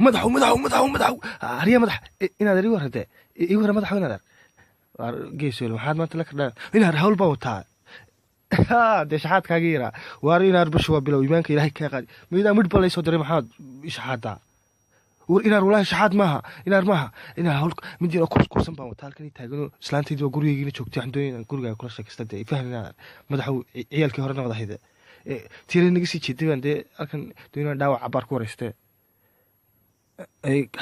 madaxu hariya madax inaad ii warrate ii warra madaxu inaad geesol waxaad maanta la kordhaa inaad hawl baa wataa dee shaxaadkaagii yaraa waar inaad basho waa bilow iimaanka ilaahay kaa qaadi midaa midh ba laysoo diray maxaad shaxaadaa war inaad walaahi shaxaad maaha inaad hawl mid yar oo kursan baan wataa halkan ii taagano islaantaydii waa gurigeygiina joogtay waxaan doonaya inaan gurigaaga kula sheekaysta dee ifahmi inaad madaxu ciyaalkii hore nabad ahayde tiiray naga sii jeeday baan dee halkan doonayaan dhaawac cabaar ku wareystee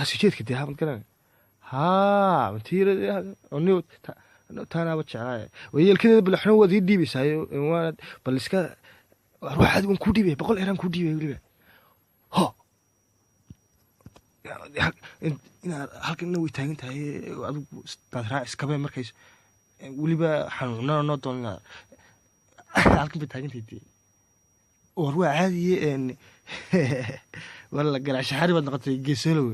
hasijeedka dee hamad garan tiira taanaaba jeclaaye yeelkadeeda balaxno waad ii dhiibaysaayo waad bal iska waxaad waan kuu dhiibaya 100 eraan kuu dhiibaya weliba ho inaad halkanna way taagan tahay adigu daad raac iskabee markays weliba xanuunana noo doon inaad halkan bay taagan tahay war waa caadiye walla garaashaxari baad noqotay geesolow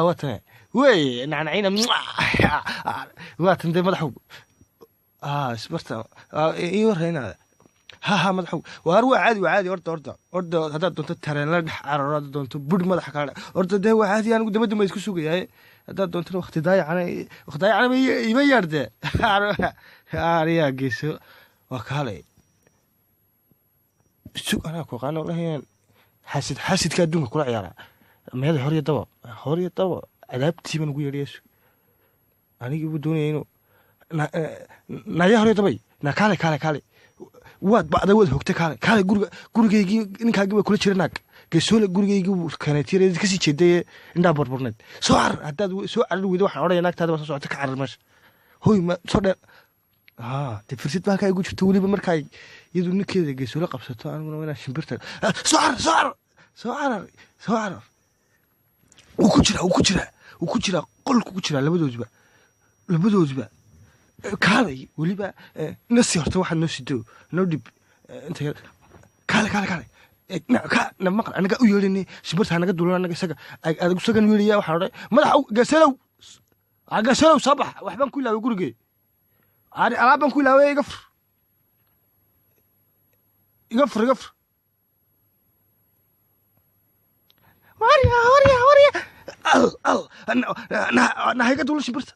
waatane wey nacnacina waatan dee madaxow isbarta ii warraynaada madaxow waar waa caadi orda haddaad doonto tareenla dhex cararo haddaad doonto buri madaxa kala dhex orda dee waa caadi anigu dabadda ma isku sugayaaye haddaad doontona wakti daayacana ima yaardee ariyaa geeso waa kaalay sug anaa ku aqaano lahayn xasidka adduunka kula ciyaaraa meeda hor iyo dabo cadaabtii baan ugu yeedhayasu anigii buu doonaya inuu naya hor iyo dabay na kaale waad ba'day waad hogtay kaale gurigaygii ninkaagii baa kula jira naag geesoole gurigaygii kaneetiyareed kasii jeedaye indhaa barbarneed soo carar haddaad soo carar weyda waxaan odhaya naagtaada baa soo socota ka carar meesha hoy ma soo dheer dee firsid ba halkaa igu jirto weliba markaa iyadu ninkeeda geesoole qabsato aniguna inaan shimbirta soo carar wuu ku jiraa qolku ku jiraa labadoodba kaalay weliba nasi horta waxaad noo sido noo dhib inta kaale na maqal anaga u yeedhini shimbirta naga dulan anaga isagan weelaya waxaan odhay madaxow geesalow soo bax waxbaan ku ilaaway gurigee alaabaan ku ilaaway iga fur warya nahayga duula shimbirta